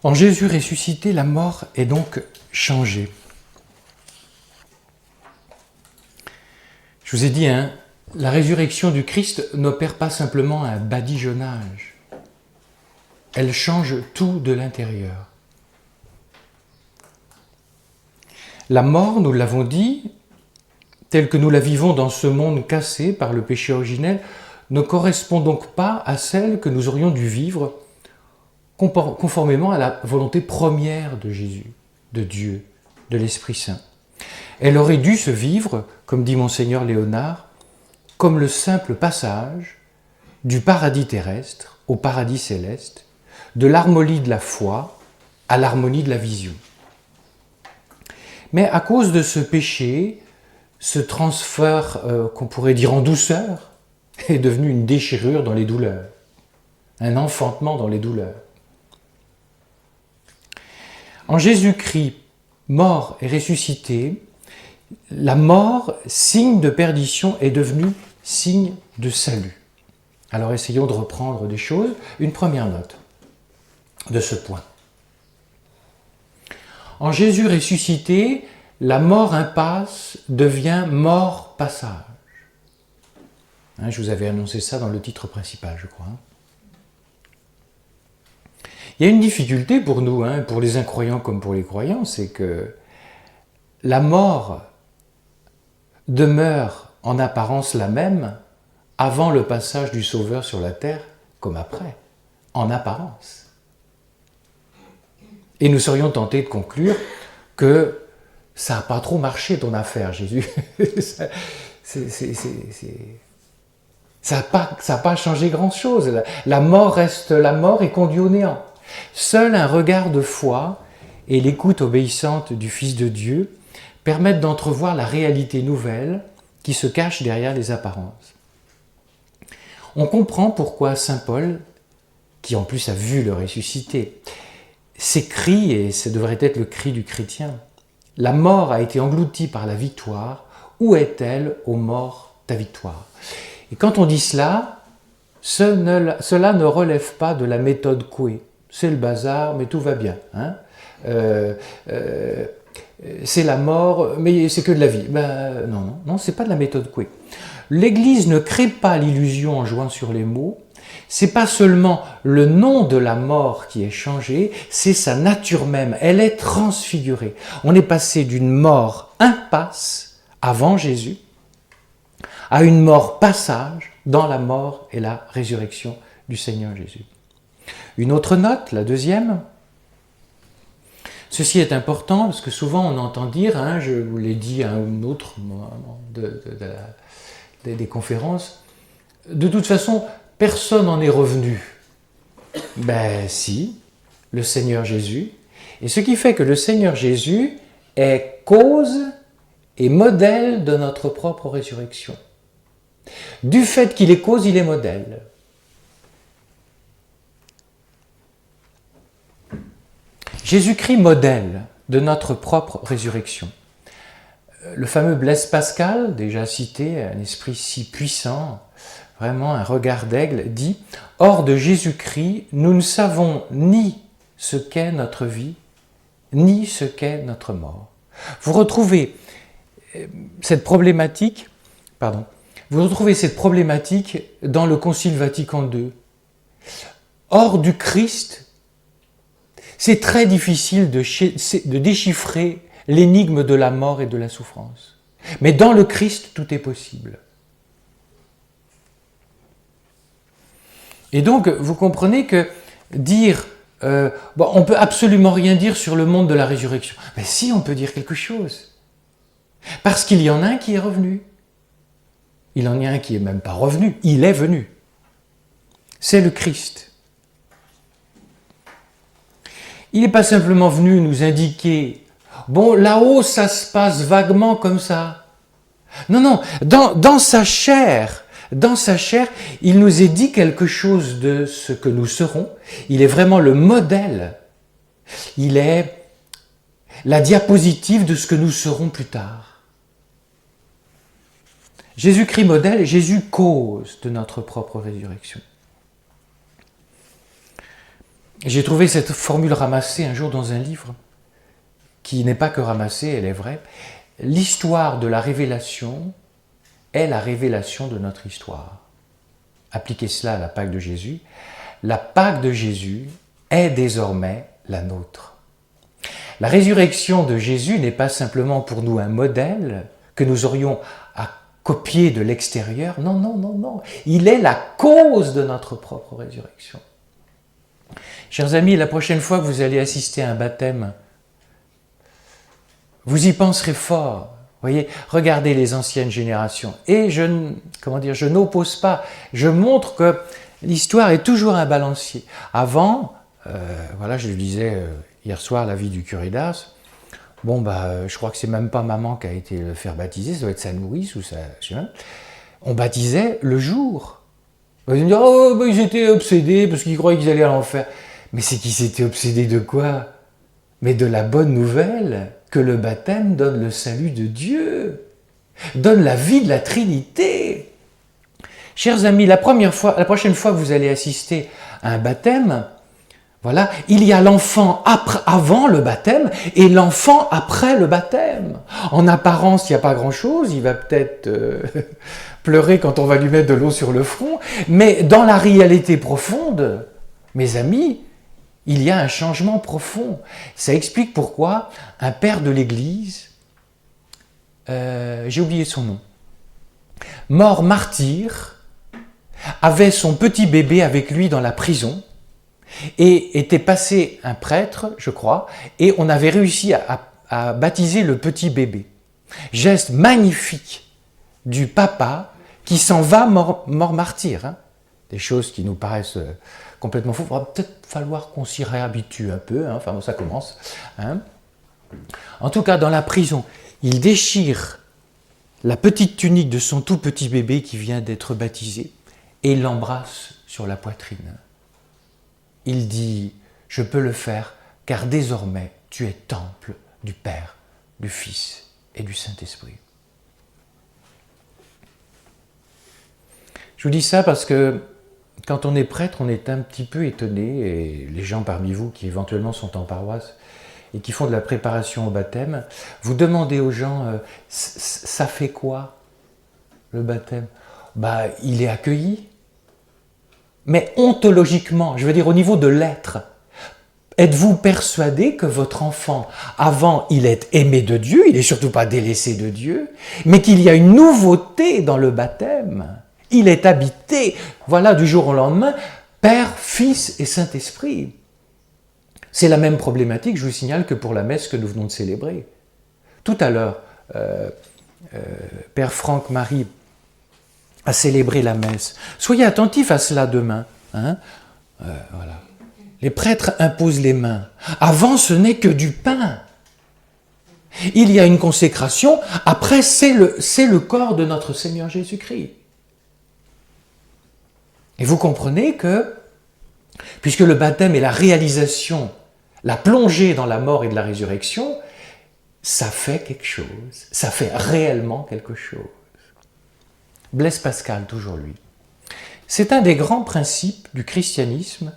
En Jésus ressuscité, la mort est donc changée. Je vous ai dit, la résurrection du Christ n'opère pas simplement un badigeonnage. Elle change tout de l'intérieur. La mort, nous l'avons dit, telle que nous la vivons dans ce monde cassé par le péché originel, ne correspond donc pas à celle que nous aurions dû vivre conformément à la volonté première de Jésus, de Dieu, de l'Esprit Saint. Elle aurait dû se vivre, comme dit Monseigneur Léonard, comme le simple passage du paradis terrestre au paradis céleste, de l'harmonie de la foi à l'harmonie de la vision. Mais à cause de ce péché, ce transfert qu'on pourrait dire en douceur est devenu une déchirure dans les douleurs, un enfantement dans les douleurs. En Jésus-Christ, mort et ressuscité, la mort, signe de perdition, est devenue signe de salut. Alors essayons de reprendre des choses. Une première note de ce point. En Jésus ressuscité, la mort impasse devient mort passage. Je vous avais annoncé ça dans le titre principal, je crois. Il y a une difficulté pour nous, pour les incroyants comme pour les croyants, c'est que la mort demeure en apparence la même avant le passage du Sauveur sur la terre comme après, en apparence. Et nous serions tentés de conclure que ça n'a pas trop marché ton affaire, Jésus. Ça n'a pas changé grand-chose. La mort reste la mort et conduit au néant. Seul un regard de foi et l'écoute obéissante du Fils de Dieu permettent d'entrevoir la réalité nouvelle qui se cache derrière les apparences. On comprend pourquoi saint Paul, qui en plus a vu le ressuscité, s'écrie, et ce devrait être le cri du chrétien, « La mort a été engloutie par la victoire, où est-elle, ô mort, ta victoire ?» Et quand on dit cela, cela ne relève pas de la méthode Coué. C'est le bazar, mais tout va bien. C'est la mort, mais c'est que de la vie. Non, c'est pas de la méthode Coué. L'Église ne crée pas l'illusion en jouant sur les mots. C'est pas seulement le nom de la mort qui est changé, c'est sa nature même. Elle est transfigurée. On est passé d'une mort impasse avant Jésus à une mort passage dans la mort et la résurrection du Seigneur Jésus. Une autre note, la deuxième. Ceci est important parce que souvent on entend dire, je vous l'ai dit à un autre moment des conférences, de toute façon, personne n'en est revenu. Ben si, le Seigneur Jésus. Et ce qui fait que le Seigneur Jésus est cause et modèle de notre propre résurrection. Du fait qu'il est cause, il est modèle. Jésus-Christ modèle de notre propre résurrection. Le fameux Blaise Pascal, déjà cité, un esprit si puissant, vraiment un regard d'aigle, dit « Hors de Jésus-Christ, nous ne savons ni ce qu'est notre vie, ni ce qu'est notre mort. » Vous retrouvez cette problématique, dans le Concile Vatican II. Hors du Christ, c'est très difficile de déchiffrer l'énigme de la mort et de la souffrance. Mais dans le Christ, tout est possible. Et donc, vous comprenez que dire on ne peut absolument rien dire sur le monde de la résurrection. Mais si, on peut dire quelque chose. Parce qu'il y en a un qui est revenu. Il y en a un qui n'est même pas revenu, il est venu. C'est le Christ. Il n'est pas simplement venu nous indiquer « Bon, là-haut, ça se passe vaguement comme ça. » Non, dans sa chair, il nous est dit quelque chose de ce que nous serons. Il est vraiment le modèle. Il est la diapositive de ce que nous serons plus tard. Jésus-Christ modèle, Jésus cause de notre propre résurrection. J'ai trouvé cette formule ramassée un jour dans un livre, qui n'est pas que ramassée, elle est vraie. L'histoire de la révélation est la révélation de notre histoire. Appliquez cela à la Pâque de Jésus. La Pâque de Jésus est désormais la nôtre. La résurrection de Jésus n'est pas simplement pour nous un modèle que nous aurions à copier de l'extérieur. Non, non, non, non. Il est la cause de notre propre résurrection. Chers amis, la prochaine fois que vous allez assister à un baptême, vous y penserez fort. Voyez, regardez les anciennes générations. Et je n'oppose pas. Je montre que l'histoire est toujours un balancier. Avant, je le disais hier soir, la vie du curé d'Ars. Je crois que c'est même pas maman qui a été le faire baptiser, ça doit être sa nourrice ou ça, je sais pas. On baptisait le jour. Vous allez me dire, ils étaient obsédés parce qu'ils croyaient qu'ils allaient à l'enfer. Mais c'est qu'ils s'étaient obsédés de quoi? Mais de la bonne nouvelle que le baptême donne le salut de Dieu, donne la vie de la Trinité. Chers amis, la prochaine fois que vous allez assister à un baptême, voilà, il y a l'enfant avant le baptême et l'enfant après le baptême. En apparence, il n'y a pas grand-chose, il va peut-être pleurer quand on va lui mettre de l'eau sur le front, mais dans la réalité profonde, mes amis, il y a un changement profond. Ça explique pourquoi un père de l'Église, j'ai oublié son nom, mort martyr, avait son petit bébé avec lui dans la prison et était passé un prêtre, je crois, et on avait réussi à baptiser le petit bébé. Geste magnifique du papa qui s'en va mort martyr. Hein. Des choses qui nous paraissent complètement fous. Il va peut-être falloir qu'on s'y réhabitue un peu. Hein. Enfin, bon, ça commence. Hein. En tout cas, dans la prison, il déchire la petite tunique de son tout petit bébé qui vient d'être baptisé et il l'embrasse sur la poitrine. Il dit « Je peux le faire car désormais tu es temple du Père, du Fils et du Saint-Esprit. » Je vous dis ça parce que quand on est prêtre, on est un petit peu étonné, et les gens parmi vous qui éventuellement sont en paroisse et qui font de la préparation au baptême, vous demandez aux gens ça fait quoi le baptême? Il est accueilli. Mais ontologiquement, je veux dire au niveau de l'être, êtes-vous persuadé que votre enfant, avant, il est aimé de Dieu, il n'est surtout pas délaissé de Dieu, mais qu'il y a une nouveauté dans le baptême? Il est habité, voilà, du jour au lendemain, Père, Fils et Saint-Esprit. C'est la même problématique, je vous signale, que pour la messe que nous venons de célébrer. Tout à l'heure, Père Franck Marie a célébré la messe. Soyez attentifs à cela demain. Hein. Voilà. Les prêtres imposent les mains. Avant, ce n'est que du pain. Il y a une consécration. Après, c'est le corps de notre Seigneur Jésus-Christ. Et vous comprenez que, puisque le baptême est la réalisation, la plongée dans la mort et de la résurrection, ça fait quelque chose. Ça fait réellement quelque chose. Blaise Pascal, toujours lui. C'est un des grands principes du christianisme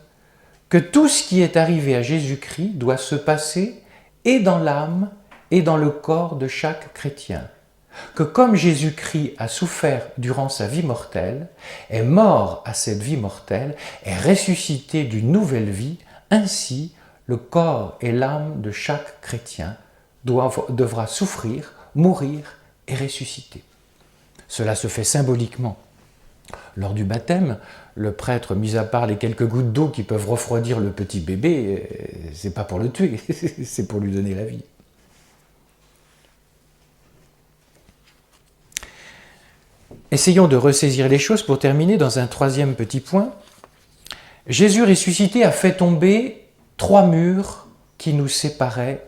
que tout ce qui est arrivé à Jésus-Christ doit se passer et dans l'âme et dans le corps de chaque chrétien. Que comme Jésus-Christ a souffert durant sa vie mortelle, est mort à cette vie mortelle, est ressuscité d'une nouvelle vie, ainsi le corps et l'âme de chaque chrétien devra souffrir, mourir et ressusciter. Cela se fait symboliquement. Lors du baptême, le prêtre, mis à part les quelques gouttes d'eau qui peuvent refroidir le petit bébé, c'est pas pour le tuer, c'est pour lui donner la vie. Essayons de ressaisir les choses pour terminer dans un troisième petit point. Jésus ressuscité a fait tomber 3 murs qui nous séparaient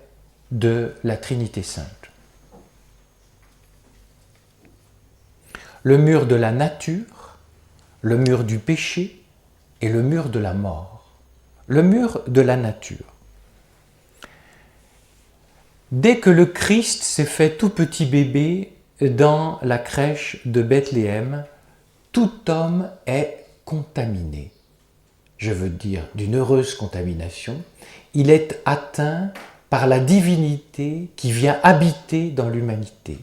de la Trinité Sainte. Le mur de la nature, le mur du péché et le mur de la mort. Le mur de la nature. Dès que le Christ s'est fait tout petit bébé dans la crèche de Bethléem, tout homme est contaminé. je veux dire d'une heureuse contamination, il est atteint par la divinité qui vient habiter dans l'humanité.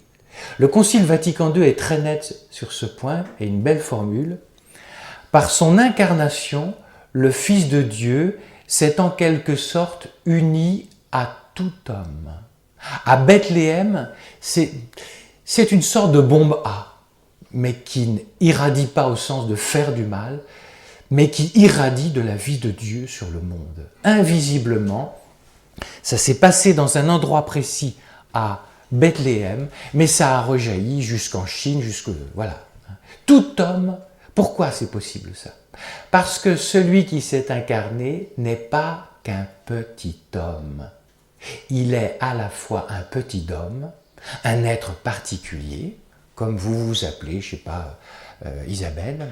Le Concile Vatican II est très net sur ce point, et une belle formule. Par son incarnation, le Fils de Dieu s'est en quelque sorte uni à tout homme. À Bethléem, c'est une sorte de bombe A, mais qui n'irradie pas au sens de faire du mal, mais qui irradie de la vie de Dieu sur le monde. Invisiblement, ça s'est passé dans un endroit précis à Bethléem, mais ça a rejailli jusqu'en Chine, voilà. Tout homme, pourquoi c'est possible ça? Parce que celui qui s'est incarné n'est pas qu'un petit homme. Il est à la fois un petit homme, un être particulier, comme vous vous appelez, je ne sais pas, Isabelle.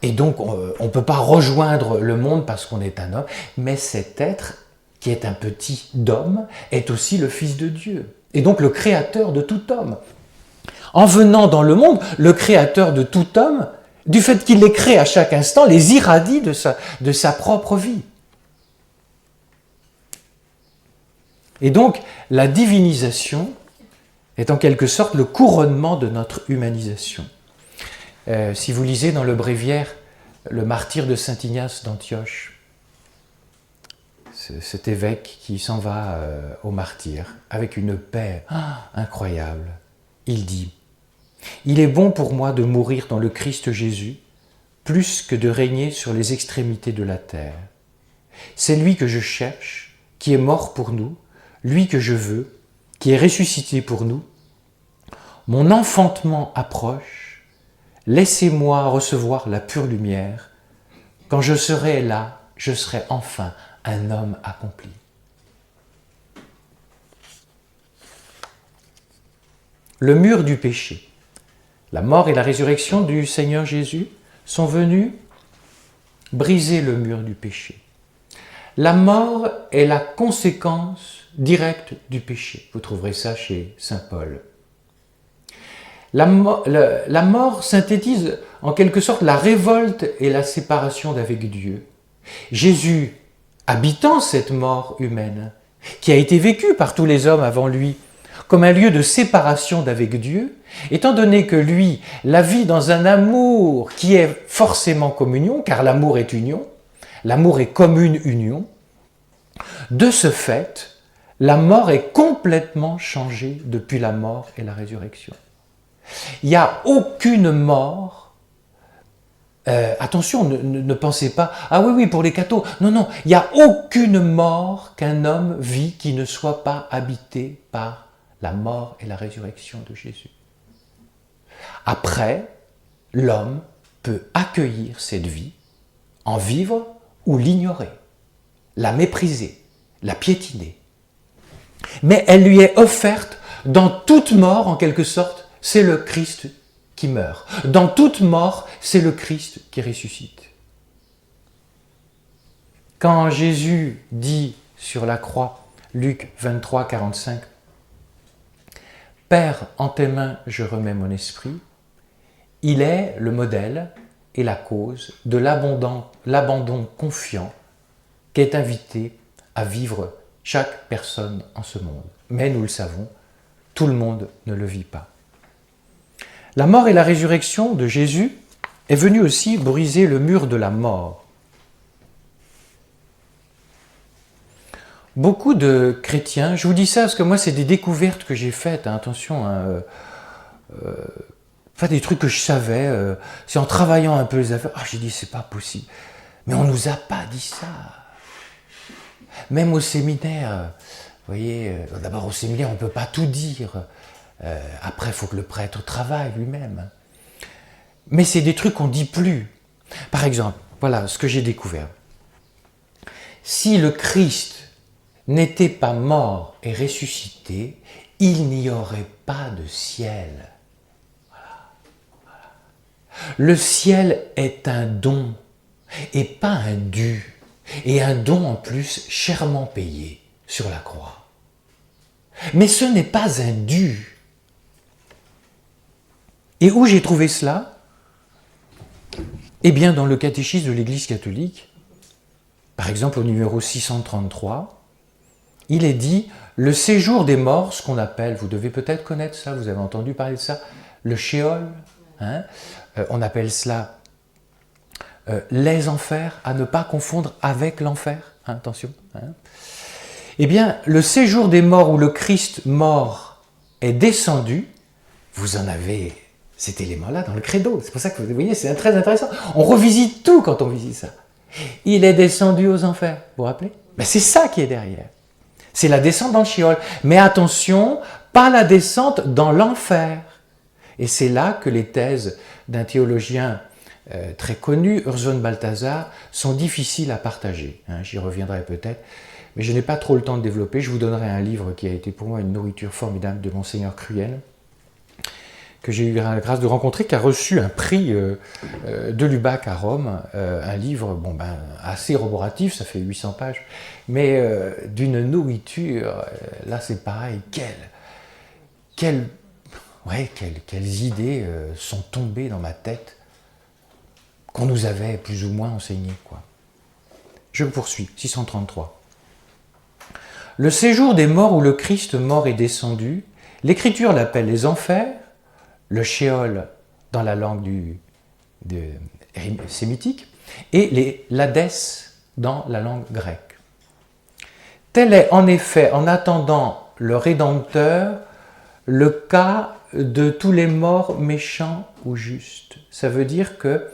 Et donc, on ne peut pas rejoindre le monde parce qu'on est un homme, mais cet être, qui est un petit homme, est aussi le Fils de Dieu, et donc le créateur de tout homme. En venant dans le monde, le créateur de tout homme, du fait qu'il les crée à chaque instant, les irradie de sa propre vie. Et donc, la divinisation est en quelque sorte le couronnement de notre humanisation. Si vous lisez dans le bréviaire le martyre de Saint Ignace d'Antioche, cet évêque qui s'en va au martyre avec une paix incroyable, il dit « Il est bon pour moi de mourir dans le Christ Jésus plus que de régner sur les extrémités de la terre. C'est lui que je cherche, qui est mort pour nous, lui que je veux, qui est ressuscité pour nous. Mon enfantement approche, laissez-moi recevoir la pure lumière. Quand je serai là, je serai enfin un homme accompli. » Le mur du péché. La mort et la résurrection du Seigneur Jésus sont venus briser le mur du péché. La mort est la conséquence directe du péché. Vous trouverez ça chez saint Paul. La mort synthétise en quelque sorte la révolte et la séparation d'avec Dieu. Jésus, habitant cette mort humaine, qui a été vécue par tous les hommes avant lui, comme un lieu de séparation d'avec Dieu, étant donné que lui la vit dans un amour qui est forcément communion, car l'amour est union, l'amour est commune union, de ce fait, la mort est complètement changée depuis la mort et la résurrection. Il n'y a aucune mort, attention, ne pensez pas, ah oui, pour les cathos, non, il n'y a aucune mort qu'un homme vit qui ne soit pas habité par la mort et la résurrection de Jésus. Après, l'homme peut accueillir cette vie, en vivre ou l'ignorer, la mépriser, la piétiner. Mais elle lui est offerte dans toute mort, en quelque sorte, c'est le Christ qui meurt. Dans toute mort, c'est le Christ qui ressuscite. Quand Jésus dit sur la croix, Luc 23, 45, « Père, en tes mains je remets mon esprit », il est le modèle et la cause de l'abandon confiant qu'est invité à vivre chaque personne en ce monde. Mais nous le savons, tout le monde ne le vit pas. La mort et la résurrection de Jésus est venue aussi briser le mur de la mort. Beaucoup de chrétiens, je vous dis ça parce que moi c'est des découvertes que j'ai faites, attention, des trucs que je savais, c'est en travaillant un peu les affaires, j'ai dit c'est pas possible, mais on nous a pas dit ça. Même au séminaire, vous voyez, d'abord au séminaire on ne peut pas tout dire, après il faut que le prêtre travaille lui-même. Mais c'est des trucs qu'on ne dit plus. Par exemple, voilà ce que j'ai découvert. Si le Christ n'était pas mort et ressuscité, il n'y aurait pas de ciel. Voilà. Le ciel est un don et pas un dû. Et un don en plus chèrement payé sur la croix. Mais ce n'est pas un dû. Et où j'ai trouvé cela? Eh bien, dans le catéchisme de l'Église catholique, par exemple au numéro 633, il est dit « Le séjour des morts », ce qu'on appelle, vous devez peut-être connaître ça, vous avez entendu parler de ça, le shéol, hein, on appelle cela les enfers, à ne pas confondre avec l'enfer, hein, attention. Hein. Eh bien, le séjour des morts où le Christ mort est descendu, vous en avez cet élément-là dans le credo. C'est pour ça que vous voyez, c'est très intéressant. On revisite tout quand on visite ça. Il est descendu aux enfers, vous vous rappelez? Ben, c'est ça qui est derrière. C'est la descente dans le Sheol. Mais attention, pas la descente dans l'enfer. Et c'est là que les thèses d'un théologien très connu, Urzon Balthasar, sont difficiles à partager. Hein, j'y reviendrai peut-être. Mais je n'ai pas trop le temps de développer. Je vous donnerai un livre qui a été pour moi une nourriture formidable de Monseigneur Cruel, que j'ai eu la grâce de rencontrer, qui a reçu un prix de Lubac à Rome, un livre bon, ben, assez roboratif, ça fait 800 pages, mais d'une nourriture, là c'est pareil, quelles idées sont tombées dans ma tête qu'on nous avait plus ou moins enseignées, quoi. Je poursuis, 633. Le séjour des morts où le Christ mort est descendu, l'Écriture l'appelle les enfers, le Sheol dans la langue sémitique, et l'Hadès dans la langue grecque. Tel est en effet, en attendant le Rédempteur, le cas de tous les morts méchants ou justes. Ça veut dire que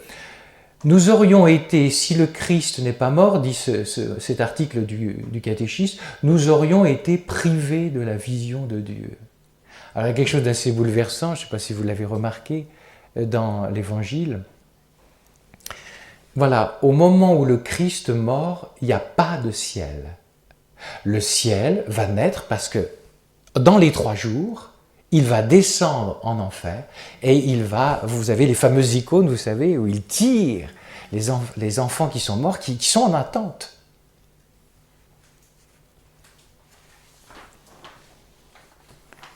nous aurions été, si le Christ n'est pas mort, dit cet article du catéchisme, nous aurions été privés de la vision de Dieu. Alors il y a quelque chose d'assez bouleversant, je ne sais pas si vous l'avez remarqué dans l'Évangile. Voilà, au moment où le Christ mort, il n'y a pas de ciel. Le ciel va naître parce que dans les 3 jours, il va descendre en enfer et vous avez les fameuses icônes, vous savez, où il tire les enfants qui sont morts, qui sont en attente.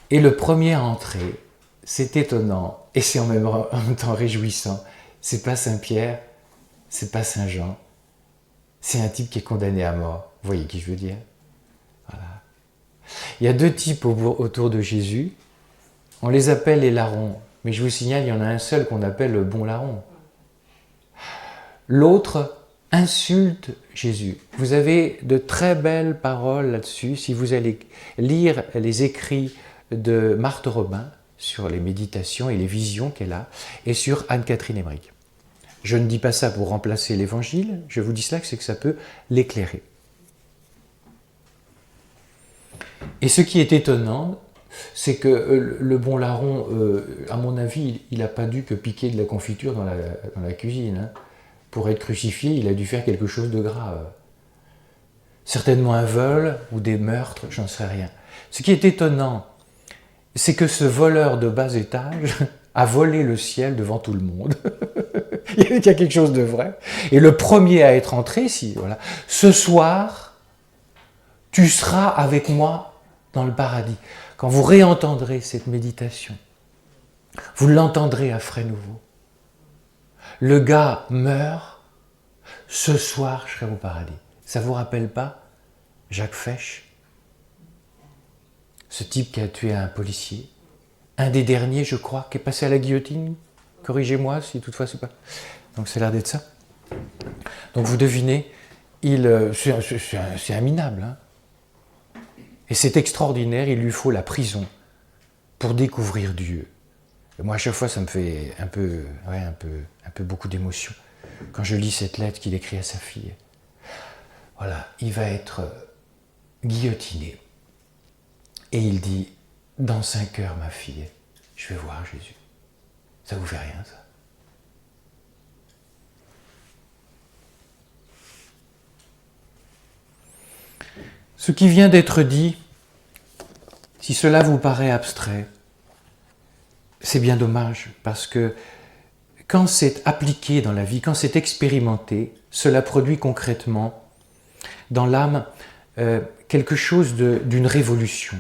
Et le premier à entrer, c'est étonnant et c'est en même temps réjouissant. C'est pas Saint-Pierre, c'est pas Saint-Jean, c'est un type qui est condamné à mort. Vous voyez qui je veux dire? Voilà. Il y a 2 types autour de Jésus. On les appelle les larrons, mais je vous signale, il y en a un seul qu'on appelle le bon larron. L'autre insulte Jésus. Vous avez de très belles paroles là-dessus. Si vous allez lire les écrits de Marthe Robin sur les méditations et les visions qu'elle a, et sur Anne-Catherine Emmerich. Je ne dis pas ça pour remplacer l'Évangile, je vous dis cela, c'est que ça peut l'éclairer. Et ce qui est étonnant, c'est que le bon larron, à mon avis, il n'a pas dû que piquer de la confiture dans la cuisine. Hein. Pour être crucifié, il a dû faire quelque chose de grave. Certainement un vol ou des meurtres, j'en sais rien. Ce qui est étonnant, c'est que ce voleur de bas étage a volé le ciel devant tout le monde. Il y a quelque chose de vrai. Et le premier à être entré, voilà, ce soir, tu seras avec moi dans le paradis. Quand vous réentendrez cette méditation, vous l'entendrez à frais nouveaux. Le gars meurt, ce soir, je serai au paradis. Ça vous rappelle pas Jacques Fesch? Ce type qui a tué un policier, un des derniers, je crois, qui est passé à la guillotine. Corrigez-moi si toutefois c'est pas. Donc ça a l'air d'être ça. Donc vous devinez, c'est un minable. Hein. Et c'est extraordinaire, il lui faut la prison pour découvrir Dieu. Et moi, à chaque fois, ça me fait un peu beaucoup d'émotion quand je lis cette lettre qu'il écrit à sa fille. Voilà, il va être guillotiné. Et il dit, dans 5 heures, ma fille, je vais voir Jésus. Ça vous fait rien, ça? Ce qui vient d'être dit, si cela vous paraît abstrait, c'est bien dommage, parce que quand c'est appliqué dans la vie, quand c'est expérimenté, cela produit concrètement dans l'âme quelque chose d'une révolution.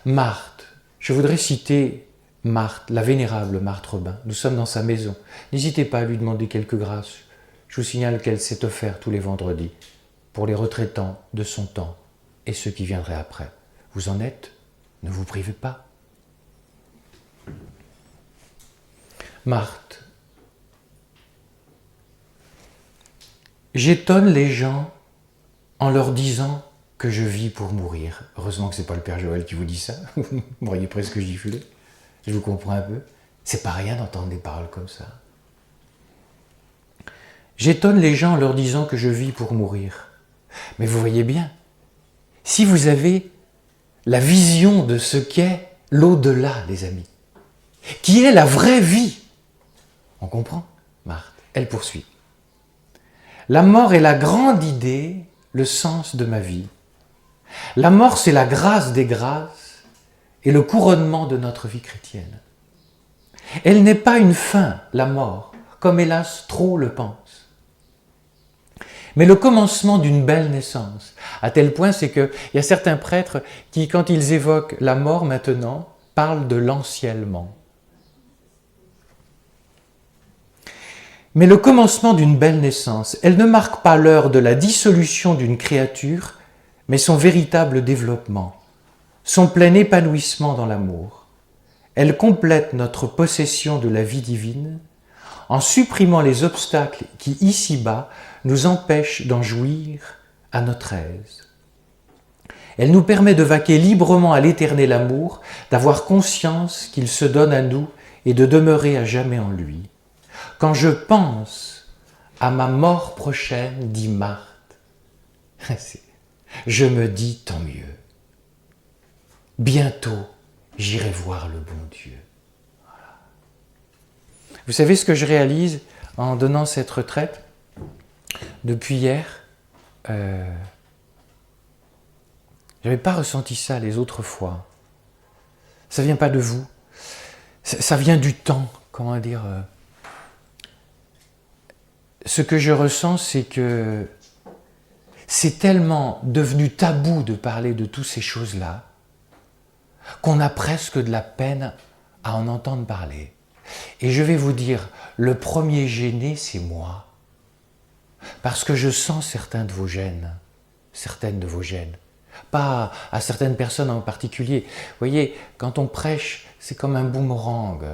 Marthe, je voudrais citer Marthe, la vénérable Marthe Robin. Nous sommes dans sa maison. N'hésitez pas à lui demander quelques grâces. Je vous signale qu'elle s'est offerte tous les vendredis pour les retraitants de son temps et ceux qui viendraient après. Vous en êtes? Ne vous privez pas. Marthe. J'étonne les gens en leur disant que je vis pour mourir. Heureusement que ce n'est pas le Père Joël qui vous dit ça. Vous m'auriez presque giflé. Je vous comprends un peu. C'est pas rien d'entendre des paroles comme ça. J'étonne les gens en leur disant que je vis pour mourir. Mais vous voyez bien, si vous avez la vision de ce qu'est l'au-delà, les amis, qui est la vraie vie, on comprend, Marthe. Elle poursuit. La mort est la grande idée, le sens de ma vie. La mort, c'est la grâce des grâces et le couronnement de notre vie chrétienne. Elle n'est pas une fin, la mort, comme hélas trop le pensent, mais le commencement d'une belle naissance. À tel point, c'est qu'il y a certains prêtres qui, quand ils évoquent la mort maintenant, parlent de l'anciellement. Mais le commencement d'une belle naissance, elle ne marque pas l'heure de la dissolution d'une créature, mais son véritable développement, son plein épanouissement dans l'amour. Elle complète notre possession de la vie divine en supprimant les obstacles qui, ici-bas, nous empêchent d'en jouir à notre aise. Elle nous permet de vaquer librement à l'éternel amour, d'avoir conscience qu'il se donne à nous et de demeurer à jamais en lui. Quand je pense à ma mort prochaine, dit Marthe, je me dis tant mieux. Bientôt, j'irai voir le bon Dieu. Voilà. Vous savez ce que je réalise en donnant cette retraite? Depuis hier, je n'avais pas ressenti ça les autres fois. Ça ne vient pas de vous. Ça vient du temps, comment dire. Ce que je ressens, c'est que c'est tellement devenu tabou de parler de toutes ces choses-là qu'on a presque de la peine à en entendre parler. Et je vais vous dire, le premier gêné, c'est moi. Parce que je sens certaines de vos gènes. Pas à certaines personnes en particulier. Vous voyez, quand on prêche, c'est comme un boomerang.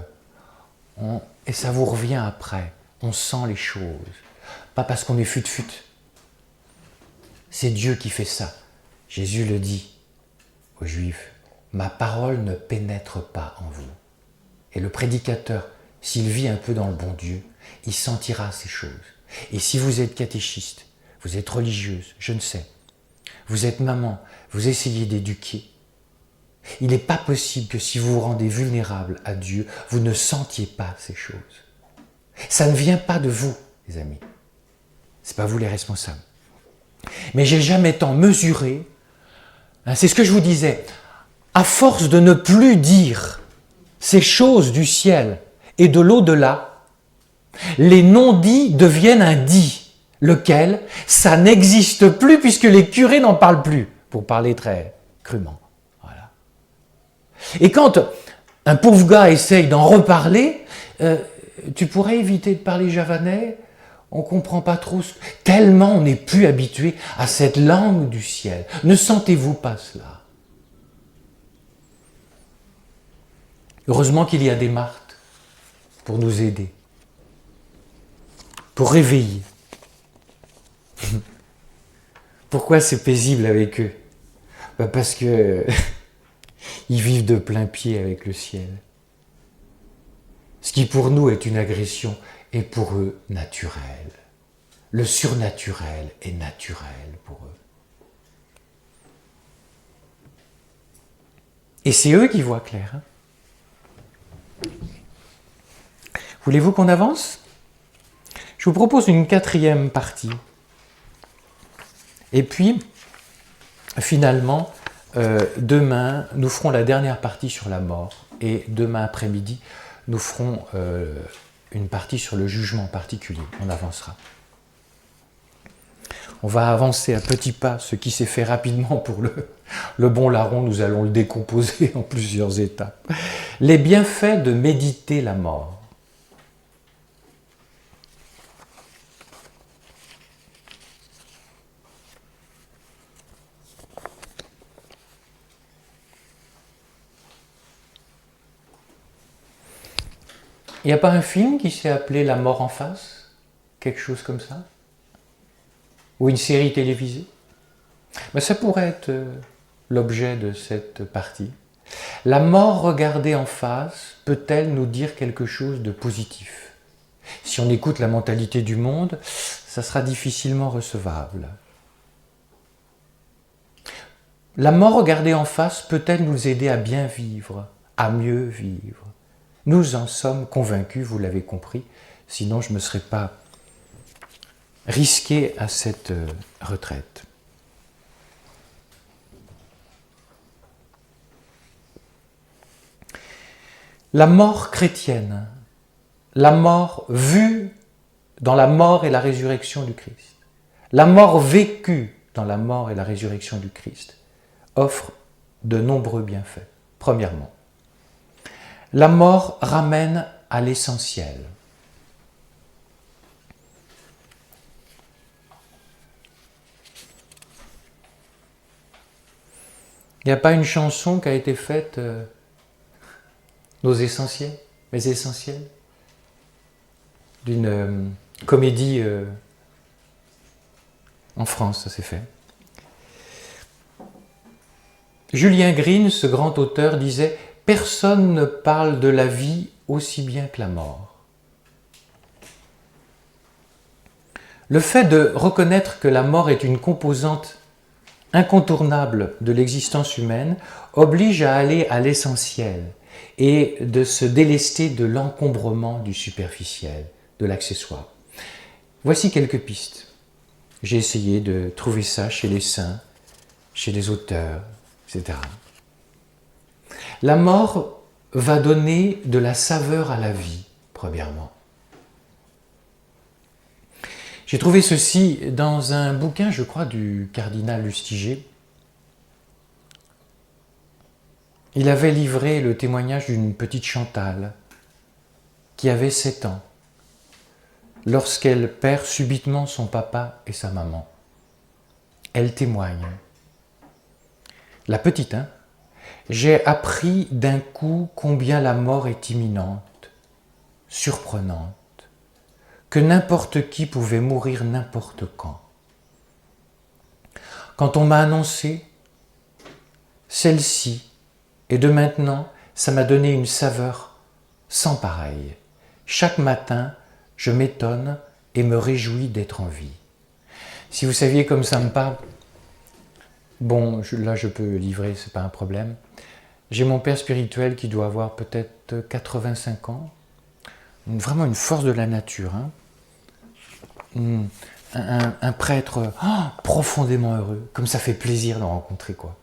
Et ça vous revient après. On sent les choses. Pas parce qu'on est fut-fut. C'est Dieu qui fait ça. Jésus le dit aux Juifs. Ma parole ne pénètre pas en vous. Et le prédicateur, s'il vit un peu dans le bon Dieu, il sentira ces choses. Et si vous êtes catéchiste, vous êtes religieuse, je ne sais, vous êtes maman, vous essayez d'éduquer, il n'est pas possible que si vous vous rendez vulnérable à Dieu, vous ne sentiez pas ces choses. Ça ne vient pas de vous, les amis. Ce n'est pas vous les responsables. Mais j'ai jamais tant mesuré, c'est ce que je vous disais, à force de ne plus dire ces choses du ciel et de l'au-delà, les non-dits deviennent un dit, lequel, ça n'existe plus puisque les curés n'en parlent plus, pour parler très crûment. Voilà. Et quand un pauvre gars essaye d'en reparler, tu pourrais éviter de parler javanais, on ne comprend pas trop, tellement on n'est plus habitué à cette langue du ciel. Ne sentez-vous pas cela? Heureusement qu'il y a des Marthes pour nous aider, pour réveiller. Pourquoi c'est paisible avec eux? Parce que ils vivent de plein pied avec le ciel. Ce qui pour nous est une agression est pour eux naturel. Le surnaturel est naturel pour eux. Et c'est eux qui voient clair. Voulez-vous qu'on avance? Je vous propose une 4e partie. Et puis, finalement, demain, nous ferons la dernière partie sur la mort. Et demain après-midi, nous ferons une partie sur le jugement particulier. On avancera. On va avancer à petits pas. Ce qui s'est fait rapidement pour le bon larron, nous allons le décomposer en plusieurs étapes. Les bienfaits de méditer la mort. Il n'y a pas un film qui s'est appelé La mort en face? Quelque chose comme ça? Ou une série télévisée? Ben, ça pourrait être l'objet de cette partie. La mort regardée en face peut-elle nous dire quelque chose de positif? Si on écoute la mentalité du monde, ça sera difficilement recevable. La mort regardée en face peut-elle nous aider à bien vivre, à mieux vivre? Nous en sommes convaincus, vous l'avez compris, sinon je ne me serais pas risqué à cette retraite. La mort chrétienne, la mort vue dans la mort et la résurrection du Christ, la mort vécue dans la mort et la résurrection du Christ, offre de nombreux bienfaits. Premièrement, la mort ramène à l'essentiel. Il n'y a pas une chanson qui a été faite, Nos essentiels, mes essentiels, d'une comédie en France, ça s'est fait. Julien Green, ce grand auteur, disait « Personne ne parle de la vie aussi bien que la mort ». Le fait de reconnaître que la mort est une composante incontournable de l'existence humaine oblige à aller à l'essentiel et de se délester de l'encombrement du superficiel, de l'accessoire. Voici quelques pistes. J'ai essayé de trouver ça chez les saints, chez les auteurs, etc. La mort va donner de la saveur à la vie, premièrement. J'ai trouvé ceci dans un bouquin, je crois, du cardinal Lustiger. Il avait livré le témoignage d'une petite Chantal qui avait 7 ans lorsqu'elle perd subitement son papa et sa maman. Elle témoigne. La petite, hein? J'ai appris d'un coup combien la mort est imminente, surprenante, que n'importe qui pouvait mourir n'importe quand. Quand on m'a annoncé, celle-ci, et de maintenant, ça m'a donné une saveur sans pareille. Chaque matin, je m'étonne et me réjouis d'être en vie. Si vous saviez comme ça me parle, bon, là je peux livrer, c'est pas un problème. J'ai mon père spirituel qui doit avoir peut-être 85 ans, vraiment une force de la nature, hein. Un prêtre profondément heureux, comme ça fait plaisir d'en rencontrer, quoi.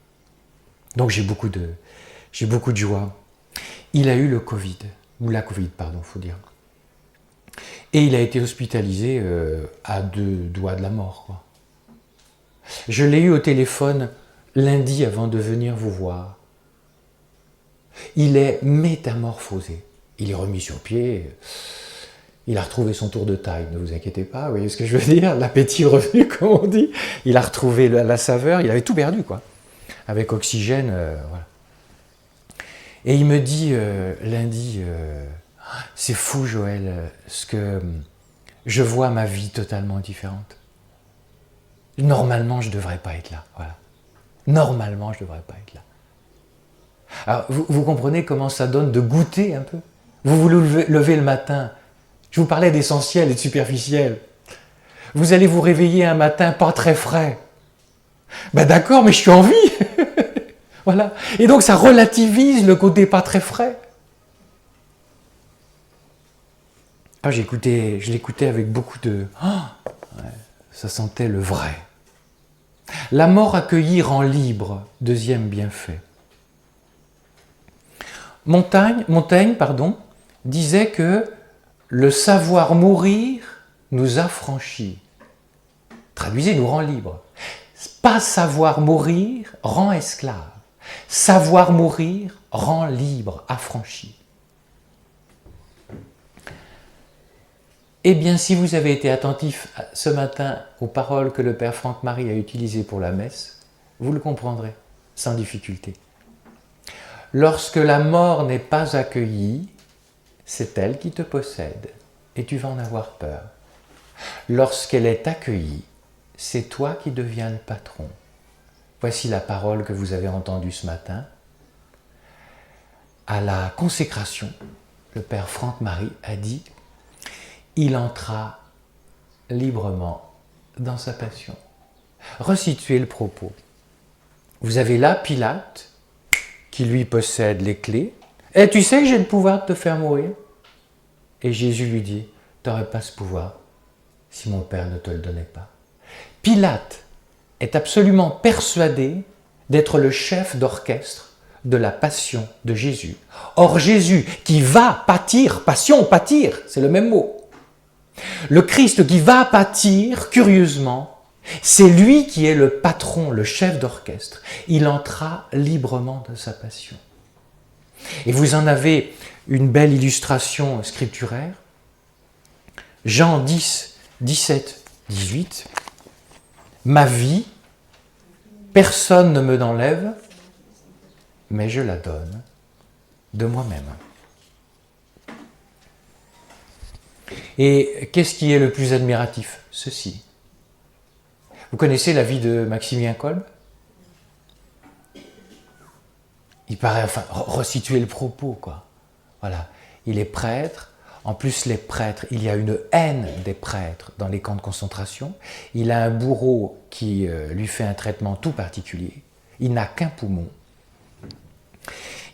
Donc j'ai beaucoup de joie. Il a eu le Covid, ou la Covid, pardon, faut dire. Et il a été hospitalisé à 2 doigts de la mort, quoi. Je l'ai eu au téléphone lundi avant de venir vous voir. Il est métamorphosé. Il est remis sur pied. Il a retrouvé son tour de taille, ne vous inquiétez pas, vous voyez ce que je veux dire? L'appétit est revenu, comme on dit. Il a retrouvé la saveur, il avait tout perdu, quoi. Avec oxygène, voilà. Et il me dit lundi, c'est fou Joël, ce que je vois ma vie totalement différente. Normalement, je ne devrais pas être là, voilà. Normalement, je ne devrais pas être là. Alors, vous comprenez comment ça donne de goûter un peu? Vous vous levez le matin, je vous parlais d'essentiel et de superficiel. Vous allez vous réveiller un matin pas très frais. Ben d'accord, mais je suis en vie. Voilà. Et donc ça relativise le côté pas très frais. Ah, je l'écoutais avec beaucoup de... ouais, ça sentait le vrai. La mort accueillie rend libre, deuxième bienfait. Montaigne, disait que le savoir mourir nous affranchit. Traduisez, nous rend libre. Pas savoir mourir rend esclave. Savoir mourir rend libre, affranchi. Eh bien, si vous avez été attentif ce matin aux paroles que le Père Franck-Marie a utilisées pour la messe, vous le comprendrez sans difficulté. Lorsque la mort n'est pas accueillie, c'est elle qui te possède et tu vas en avoir peur. Lorsqu'elle est accueillie, c'est toi qui deviens le patron. Voici la parole que vous avez entendue ce matin. À la consécration, le Père Franck-Marie a dit « Il entra librement dans sa passion ». Resituez le propos. Vous avez là Pilate qui lui possède les clés. « Et tu sais que j'ai le pouvoir de te faire mourir ?» Et Jésus lui dit « Tu n'aurais pas ce pouvoir si mon Père ne te le donnait pas. » Pilate est absolument persuadé d'être le chef d'orchestre de la passion de Jésus. Or Jésus qui va pâtir, passion, pâtir, c'est le même mot. Le Christ qui va pâtir, curieusement, c'est lui qui est le patron, le chef d'orchestre. Il entra librement dans sa passion. Et vous en avez une belle illustration scripturaire. Jean 10, 17, 18. Ma vie, personne ne me l'enlève, mais je la donne de moi-même. Et qu'est-ce qui est le plus admiratif? Ceci. Vous connaissez la vie de Maximilien Kolbe? Il paraît, enfin, resituer le propos, quoi. Voilà. Il est prêtre. En plus, les prêtres, il y a une haine des prêtres dans les camps de concentration. Il a un bourreau qui lui fait un traitement tout particulier. Il n'a qu'un poumon.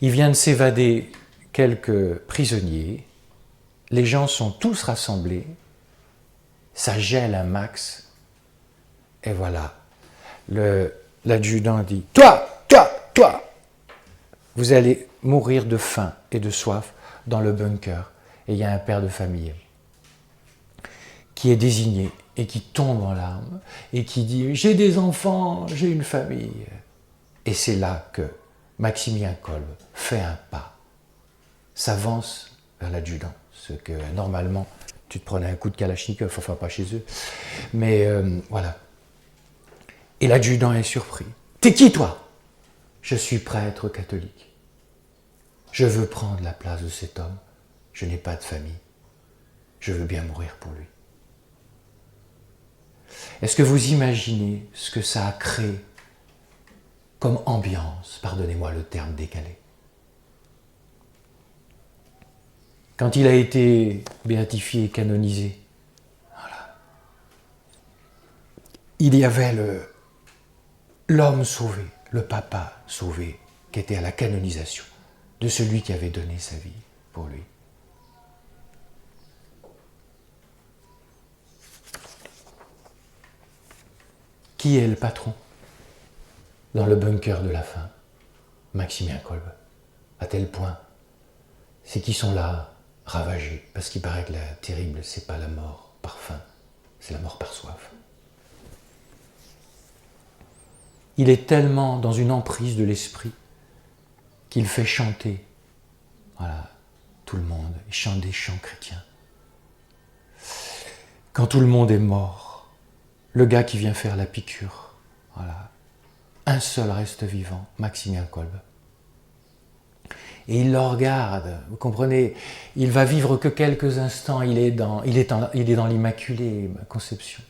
Il vient de s'évader quelques prisonniers. Les gens sont tous rassemblés. Ça gèle un max. Et voilà. L'adjudant dit « Toi, toi, toi !» Vous allez mourir de faim et de soif dans le bunker. Et il y a un père de famille qui est désigné et qui tombe en larmes et qui dit « J'ai des enfants, j'ai une famille ». Et c'est là que Maximilien Kolbe fait un pas, s'avance vers l'adjudant, ce que normalement tu te prenais un coup de kalachnikov, enfin pas chez eux, mais voilà. Et l'adjudant est surpris. « T'es qui toi ?»« Je suis prêtre catholique. Je veux prendre la place de cet homme. Je n'ai pas de famille. Je veux bien mourir pour lui. » Est-ce que vous imaginez ce que ça a créé comme ambiance, pardonnez-moi le terme décalé? Quand il a été béatifié et canonisé, voilà, il y avait l'homme sauvé, le papa sauvé, qui était à la canonisation de celui qui avait donné sa vie pour lui. Qui est le patron dans le bunker de la faim? Maximilien Kolbe. À tel point, c'est qu'ils sont là, ravagés, parce qu'il paraît que la terrible, c'est pas la mort par faim, c'est la mort par soif. Il est tellement dans une emprise de l'esprit qu'il fait chanter, voilà, tout le monde, il chante des chants chrétiens. Quand tout le monde est mort, le gars qui vient faire la piqûre, voilà, un seul reste vivant, Maximilien Kolbe. Et il le regarde, vous comprenez, il va vivre que quelques instants, il est dans l'Immaculée Conception,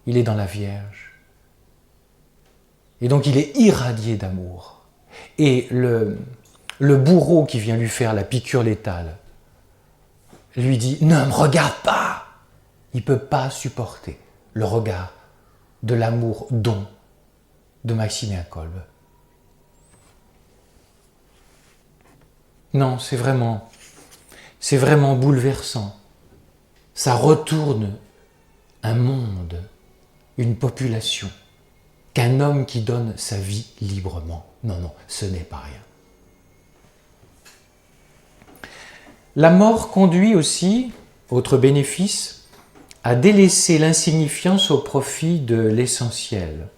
il est dans la Vierge. Et donc il est irradié d'amour. Et le bourreau qui vient lui faire la piqûre létale lui dit « Ne me regarde pas !» Il ne peut pas supporter le regard de l'amour don de Maximilien Kolbe. Non, c'est vraiment bouleversant. Ça retourne un monde, une population, qu'un homme qui donne sa vie librement. Non, non, ce n'est pas rien. La mort conduit aussi, autre bénéfice, à délaisser l'insignifiance au profit de l'essentiel.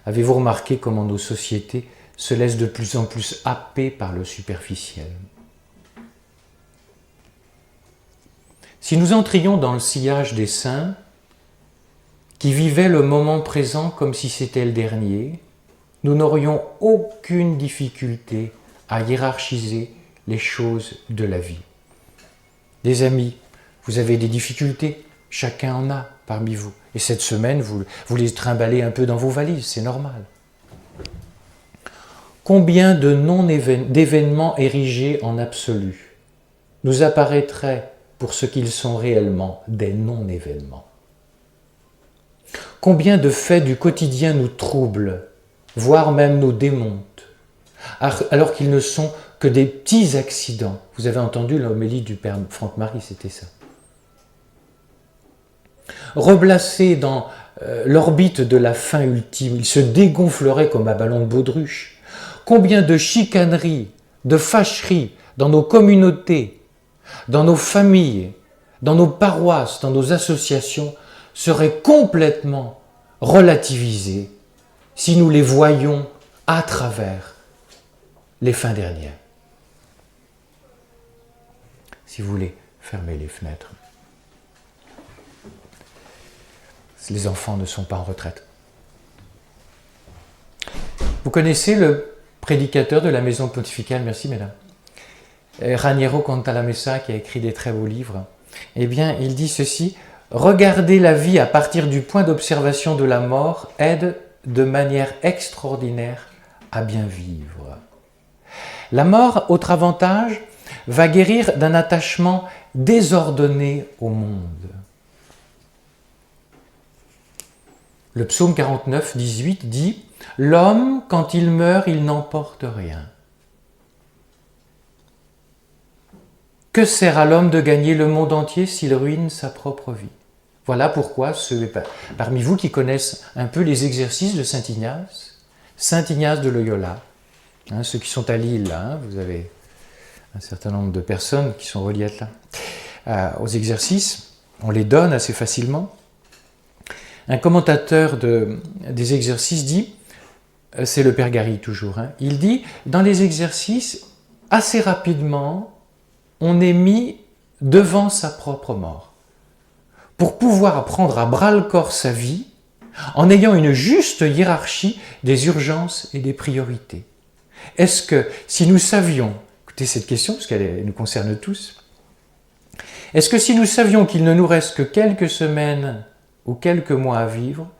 Avez-vous remarqué comment nos sociétés se laisse de plus en plus happer par le superficiel. Si nous entrions dans le sillage des saints, qui vivaient le moment présent comme si c'était le dernier, nous n'aurions aucune difficulté à hiérarchiser les choses de la vie. Des amis, vous avez des difficultés, chacun en a parmi vous. Et cette semaine, vous les trimballez un peu dans vos valises, c'est normal. Combien d'événements érigés en absolu nous apparaîtraient pour ce qu'ils sont réellement, des non-événements? Combien de faits du quotidien nous troublent, voire même nous démontent, alors qu'ils ne sont que des petits accidents. Vous avez entendu l'homélie du Père Franck-Marie, c'était ça. Reblacés dans l'orbite de la fin ultime, ils se dégonfleraient comme un ballon de baudruche. Combien de chicaneries, de fâcheries dans nos communautés, dans nos familles, dans nos paroisses, dans nos associations seraient complètement relativisées si nous les voyions à travers les fins dernières. Si vous voulez, fermez les fenêtres. Les enfants ne sont pas en retraite. Vous connaissez le prédicateur de la maison pontificale, merci mesdames, Raniero Cantalamessa, qui a écrit des très beaux livres. Eh bien, il dit ceci: regarder la vie à partir du point d'observation de la mort aide de manière extraordinaire à bien vivre. La mort, autre avantage, va guérir d'un attachement désordonné au monde. Le psaume 49, 18 dit « L'homme, quand il meurt, il n'emporte rien. Que sert à l'homme de gagner le monde entier s'il ruine sa propre vie ?» Voilà pourquoi ceux parmi vous qui connaissent un peu les exercices de Saint Ignace de Loyola, ceux qui sont à Lille, là, vous avez un certain nombre de personnes qui sont reliées à là. Aux exercices, on les donne assez facilement. Un commentateur des exercices dit, c'est le Père Gary toujours, il dit, dans les exercices, assez rapidement, on est mis devant sa propre mort. Pour pouvoir prendre à bras-le-corps sa vie, en ayant une juste hiérarchie des urgences et des priorités. Est-ce que, si nous savions, écoutez cette question, parce qu'elle nous concerne tous, est-ce que si nous savions qu'il ne nous reste que quelques semaines ou quelques mois à vivre,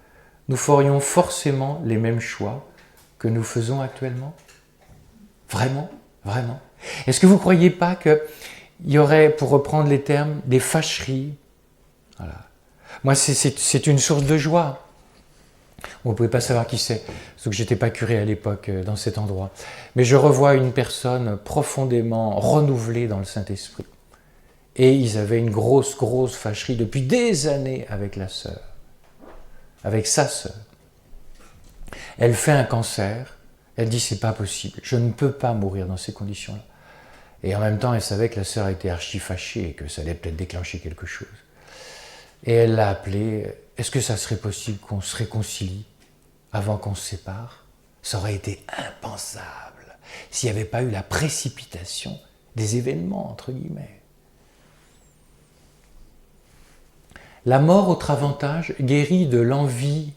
nous ferions forcément les mêmes choix que nous faisons actuellement? Vraiment? Vraiment? Est-ce que vous ne croyez pas qu'il y aurait, pour reprendre les termes, des fâcheries? Voilà. Moi, c'est une source de joie. Vous ne pouvez pas savoir qui c'est, parce que je n'étais pas curé à l'époque dans cet endroit. Mais je revois une personne profondément renouvelée dans le Saint-Esprit. Et ils avaient une grosse fâcherie depuis des années avec la sœur, avec sa sœur. Elle fait un cancer, elle dit c'est pas possible, je ne peux pas mourir dans ces conditions-là. Et en même temps, elle savait que la sœur était archi fâchée et que ça allait peut-être déclencher quelque chose. Et elle l'a appelé, est-ce que ça serait possible qu'on se réconcilie avant qu'on se sépare? Ça aurait été impensable s'il n'y avait pas eu la précipitation des événements, entre guillemets. La mort, autre avantage, guérit de l'envie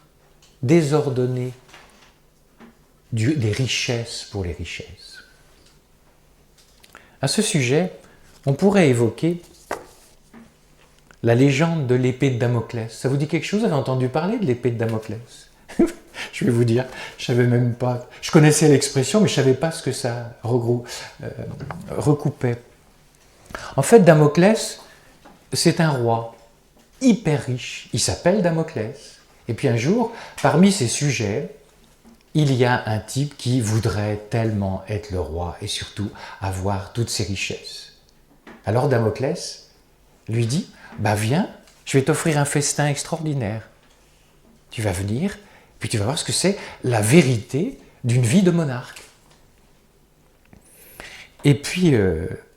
désordonnée des richesses pour les richesses. À ce sujet, on pourrait évoquer la légende de l'épée de Damoclès. Ça vous dit quelque chose? Vous avez entendu parler de l'épée de Damoclès? Je vais vous dire, je savais même pas. Je connaissais l'expression, mais je ne savais pas ce que ça recoupait. En fait, Damoclès, c'est un roi hyper riche. Il s'appelle Damoclès. Et puis un jour, parmi ses sujets, il y a un type qui voudrait tellement être le roi et surtout avoir toutes ses richesses. Alors Damoclès lui dit, bah viens, je vais t'offrir un festin extraordinaire. Tu vas venir, puis tu vas voir ce que c'est la vérité d'une vie de monarque. Et puis,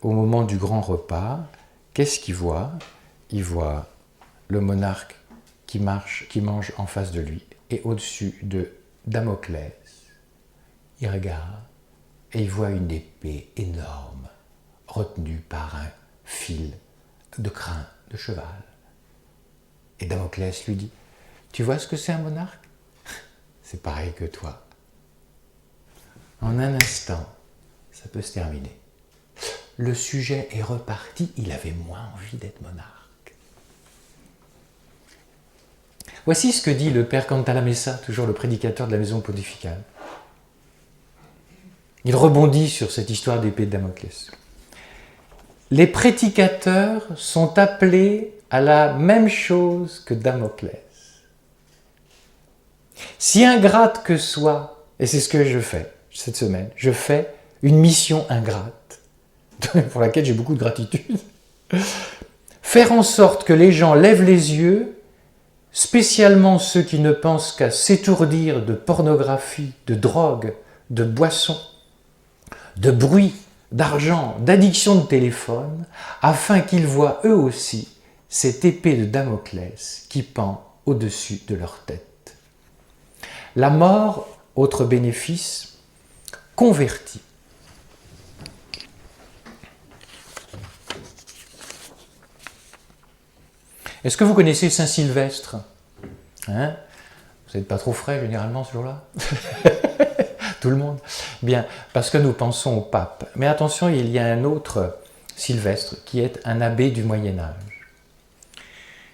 au moment du grand repas, qu'est-ce qu'il voit? Il voit le monarque qui mange en face de lui. Et au-dessus de Damoclès, il regarde et il voit une épée énorme retenue par un fil de crin de cheval. Et Damoclès lui dit, tu vois ce que c'est un monarque? C'est pareil que toi. En un instant, ça peut se terminer. Le sujet est reparti, il avait moins envie d'être monarque. Voici ce que dit le père Cantalamessa, toujours le prédicateur de la maison pontificale. Il rebondit sur cette histoire d'épée de Damoclès. Les prédicateurs sont appelés à la même chose que Damoclès. Si ingrate que soit, et c'est ce que je fais cette semaine, je fais une mission ingrate, pour laquelle j'ai beaucoup de gratitude, faire en sorte que les gens lèvent les yeux, spécialement ceux qui ne pensent qu'à s'étourdir de pornographie, de drogue, de boissons, de bruit, d'argent, d'addiction de téléphone, afin qu'ils voient eux aussi cette épée de Damoclès qui pend au-dessus de leur tête. La mort, autre bénéfice, convertit. Est-ce que vous connaissez Saint-Sylvestre? Hein? Vous n'êtes pas trop frais généralement ce jour-là? Tout le monde? Bien, parce que nous pensons au pape. Mais attention, il y a un autre Sylvestre qui est un abbé du Moyen-Âge.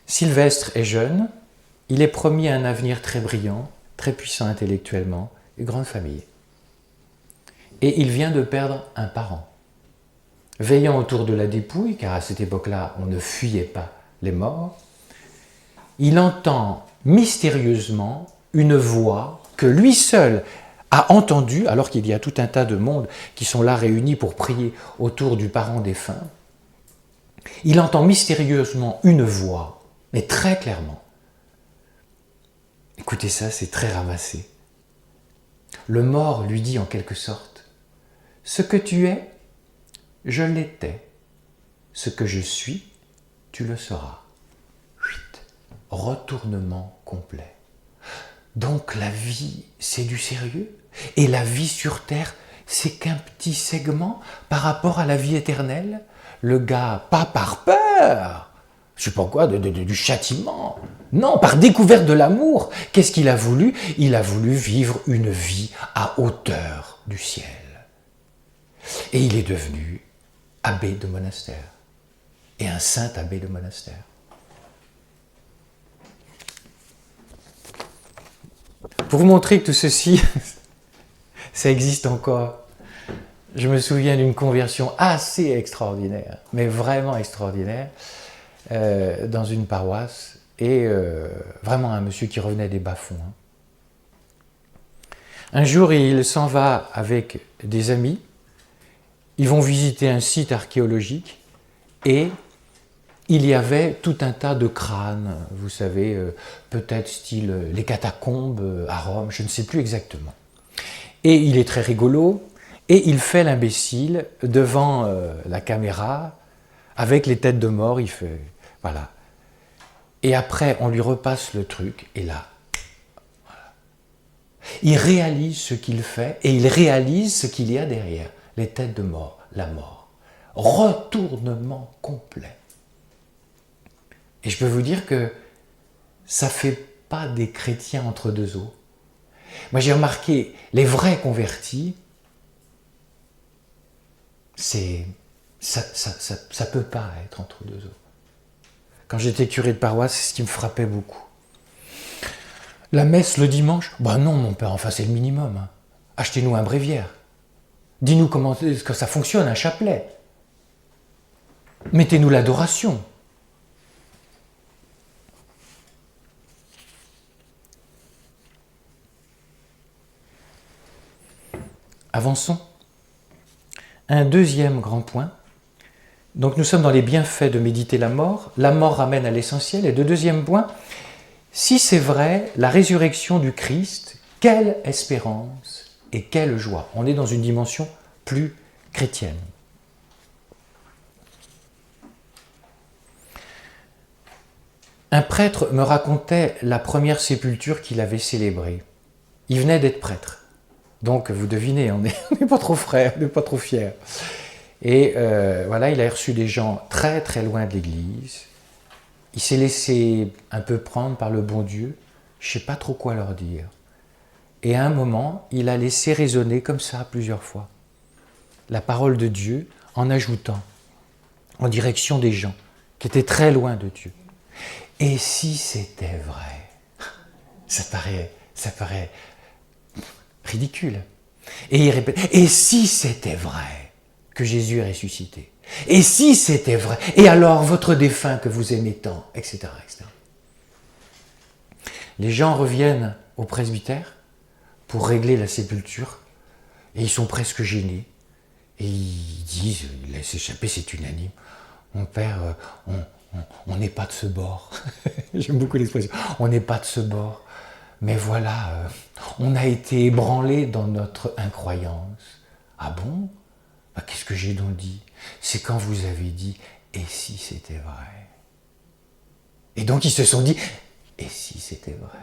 Sylvestre est jeune, il est promis un avenir très brillant, très puissant intellectuellement, une grande famille. Et il vient de perdre un parent. Veillant autour de la dépouille, car à cette époque-là, on ne fuyait pas les morts, il entend mystérieusement une voix que lui seul a entendue, alors qu'il y a tout un tas de monde qui sont là réunis pour prier autour du parent défunt. Il entend mystérieusement une voix, mais très clairement. Écoutez ça, c'est très ramassé. Le mort lui dit en quelque sorte, « Ce que tu es, je l'étais. Ce que je suis, tu le seras. » Retournement complet. Donc la vie, c'est du sérieux? Et la vie sur Terre, c'est qu'un petit segment par rapport à la vie éternelle? Le gars, pas par peur, je sais pas quoi, du châtiment. Non, par découverte de l'amour. Qu'est-ce qu'il a voulu? Il a voulu vivre une vie à hauteur du ciel. Et il est devenu abbé de monastère. Et un saint abbé de monastère. Pour vous montrer que tout ceci, ça existe encore, je me souviens d'une conversion assez extraordinaire, mais vraiment extraordinaire, dans une paroisse, et vraiment un monsieur qui revenait des bas-fonds. Un jour, il s'en va avec des amis, ils vont visiter un site archéologique, et il y avait tout un tas de crânes, vous savez, peut-être style les catacombes à Rome, je ne sais plus exactement. Et il est très rigolo, et il fait l'imbécile devant la caméra, avec les têtes de mort, il fait, voilà. Et après, on lui repasse le truc, et là, voilà. Il réalise ce qu'il fait, et il réalise ce qu'il y a derrière, les têtes de mort, la mort. Retournement complet. Et je peux vous dire que ça ne fait pas des chrétiens entre deux eaux. Moi j'ai remarqué, les vrais convertis, ça ne peut pas être entre deux eaux. Quand j'étais curé de paroisse, c'est ce qui me frappait beaucoup. La messe le dimanche, bah non mon père, enfin c'est le minimum. Hein. Achetez-nous un bréviaire. Dis-nous comment est-ce que ça fonctionne, un chapelet. Mettez-nous l'adoration. Avançons. Un deuxième grand point. Donc nous sommes dans les bienfaits de méditer la mort. La mort ramène à l'essentiel. Et de deuxième point, si c'est vrai, la résurrection du Christ, quelle espérance et quelle joie. On est dans une dimension plus chrétienne. Un prêtre me racontait la première sépulture qu'il avait célébrée. Il venait d'être prêtre. Donc vous devinez, on n'est pas trop frais, on n'est pas trop fiers. Et voilà, il a reçu des gens très très loin de l'Église. Il s'est laissé un peu prendre par le bon Dieu. Je ne sais pas trop quoi leur dire. Et à un moment, il a laissé résonner comme ça plusieurs fois la parole de Dieu en ajoutant en direction des gens qui étaient très loin de Dieu. Et si c'était vrai? Ça paraît ridicule. Et il répète, et si c'était vrai que Jésus est ressuscité? Et si c'était vrai? Et alors votre défunt que vous aimez tant, etc., etc. Les gens reviennent au presbytère pour régler la sépulture et ils sont presque gênés. Et ils disent, ils laissent échapper, c'est unanime. Mon père, on n'est pas de ce bord. J'aime beaucoup l'expression. On n'est pas de ce bord. Mais voilà, on a été ébranlés dans notre incroyance. Ah bon? Bah, qu'est-ce que j'ai donc dit? C'est quand vous avez dit, et si c'était vrai? Et donc ils se sont dit, et si c'était vrai?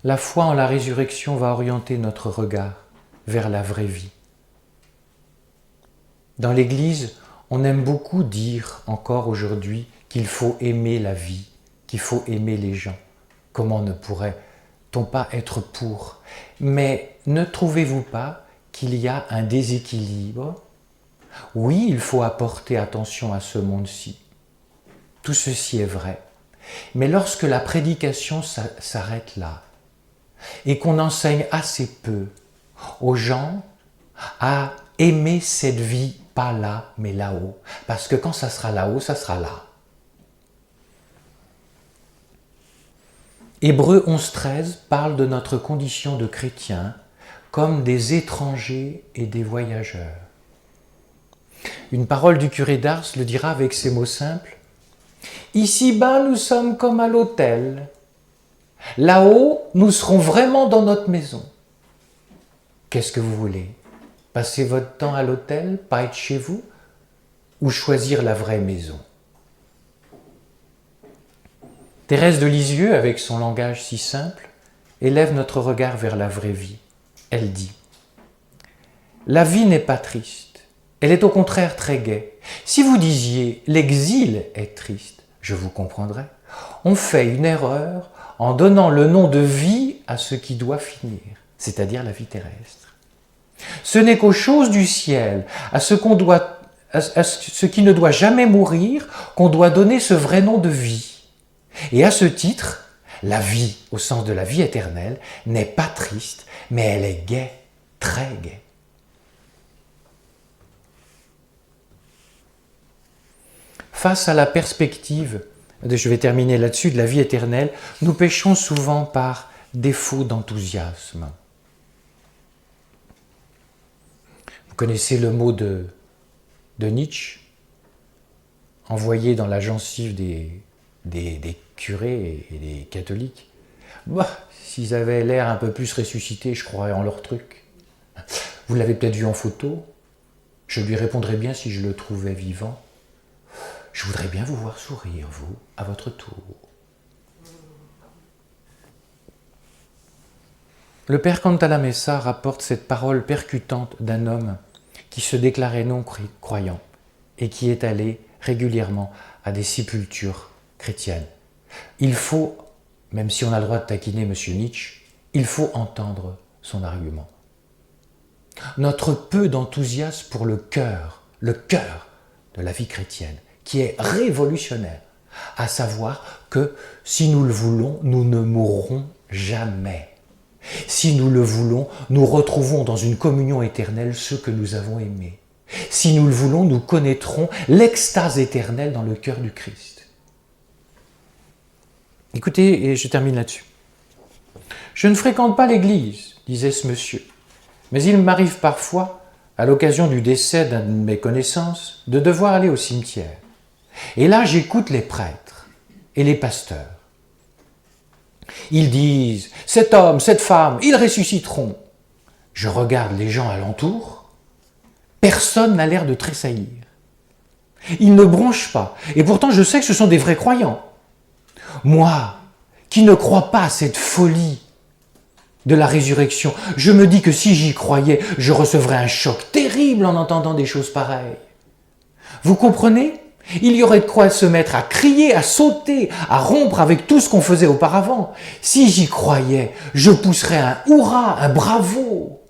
La foi en la résurrection va orienter notre regard vers la vraie vie. Dans l'Église, on aime beaucoup dire encore aujourd'hui qu'il faut aimer la vie, qu'il faut aimer les gens. Comment ne pourrait-on pas être pour? Mais ne trouvez-vous pas qu'il y a un déséquilibre? Oui, il faut apporter attention à ce monde-ci. Tout ceci est vrai. Mais lorsque la prédication s'arrête là, et qu'on enseigne assez peu aux gens à aimer cette vie, pas là, mais là-haut. Parce que quand ça sera là-haut, ça sera là. Hébreux 11.13 parle de notre condition de chrétiens comme des étrangers et des voyageurs. Une parole du curé d'Ars le dira avec ces mots simples. Ici-bas, nous sommes comme à l'hôtel. Là-haut, nous serons vraiment dans notre maison. Qu'est-ce que vous voulez? Passer votre temps à l'hôtel, pas être chez vous? Ou choisir la vraie maison? Thérèse de Lisieux, avec son langage si simple, élève notre regard vers la vraie vie. Elle dit « La vie n'est pas triste, elle est au contraire très gaie. Si vous disiez « l'exil est triste », je vous comprendrais. On fait une erreur en donnant le nom de vie à ce qui doit finir, c'est-à-dire la vie terrestre. Ce n'est qu'aux choses du ciel, à ce qui ne doit jamais mourir, qu'on doit donner ce vrai nom de vie. Et à ce titre, la vie, au sens de la vie éternelle, n'est pas triste, mais elle est gaie, très gaie. Face à la perspective, je vais terminer là-dessus, de la vie éternelle, nous péchons souvent par défaut d'enthousiasme. Vous connaissez le mot de Nietzsche, envoyé dans la gencive des curés et des catholiques. Bah, s'ils avaient l'air un peu plus ressuscités, je croirais en leur truc. Vous l'avez peut-être vu en photo. Je lui répondrais bien si je le trouvais vivant. Je voudrais bien vous voir sourire, vous, à votre tour. Le père Cantalamessa rapporte cette parole percutante d'un homme qui se déclarait non croyant et qui est allé régulièrement à des sépultures chrétiennes. Il faut, même si on a le droit de taquiner M. Nietzsche, il faut entendre son argument. Notre peu d'enthousiasme pour le cœur de la vie chrétienne, qui est révolutionnaire, à savoir que si nous le voulons, nous ne mourrons jamais. Si nous le voulons, nous retrouvons dans une communion éternelle ceux que nous avons aimés. Si nous le voulons, nous connaîtrons l'extase éternelle dans le cœur du Christ. Écoutez, et je termine là-dessus. Je ne fréquente pas l'église, disait ce monsieur, mais il m'arrive parfois, à l'occasion du décès d'un de mes connaissances, de devoir aller au cimetière. Et là, j'écoute les prêtres et les pasteurs. Ils disent « cet homme, cette femme, ils ressusciteront ». Je regarde les gens alentour Personne n'a l'air de tressaillir. Ils ne bronchent pas. Et pourtant, je sais que ce sont des vrais croyants. Moi, qui ne crois pas à cette folie de la résurrection, je me dis que si j'y croyais, je recevrais un choc terrible en entendant des choses pareilles. Vous comprenez ? Il y aurait de quoi se mettre à crier, à sauter, à rompre avec tout ce qu'on faisait auparavant. Si j'y croyais, je pousserais un hurrah, un bravo,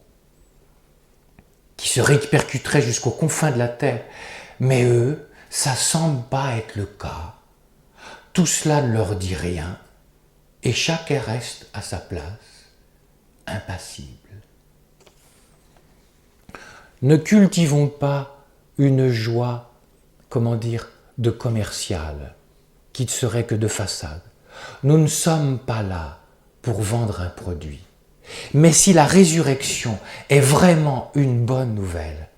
qui se répercuterait jusqu'aux confins de la terre. Mais eux, ça semble pas être le cas. Tout cela ne leur dit rien, et chacun reste à sa place, impassible. Ne cultivons pas une joie, de commercial, qui ne serait que de façade. Nous ne sommes pas là pour vendre un produit. Mais si la résurrection est vraiment une bonne nouvelle,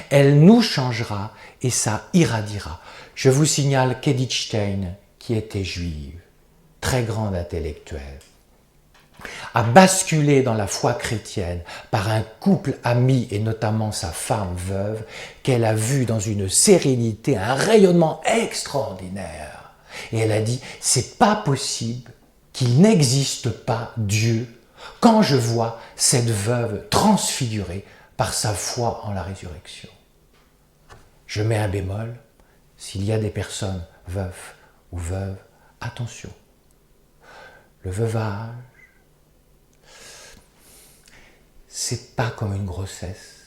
elle nous changera et ça irradiera. Je vous signale qu'Edith Stein, qui était juive, très grande intellectuelle, a basculé dans la foi chrétienne par un couple ami et notamment sa femme veuve qu'elle a vu dans une sérénité, un rayonnement extraordinaire. Et elle a dit, c'est pas possible qu'il n'existe pas Dieu quand je vois cette veuve transfigurée par sa foi en la résurrection. Je mets un bémol, s'il y a des personnes veufs ou veuves, attention. Le veuvage, c'est pas comme une grossesse,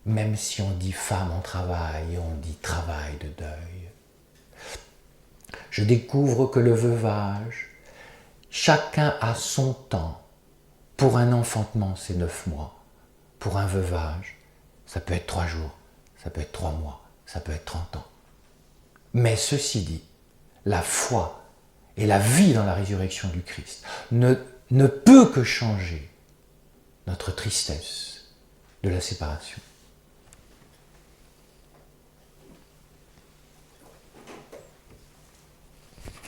même si on dit femme en travail et on dit travail de deuil. Je découvre que le veuvage, chacun a son temps. Pour un enfantement, c'est 9 mois. Pour un veuvage, ça peut être 3 jours, ça peut être 3 mois, ça peut être 30 ans. Mais ceci dit, la foi et la vie dans la résurrection du Christ ne peut que changer notre tristesse de la séparation.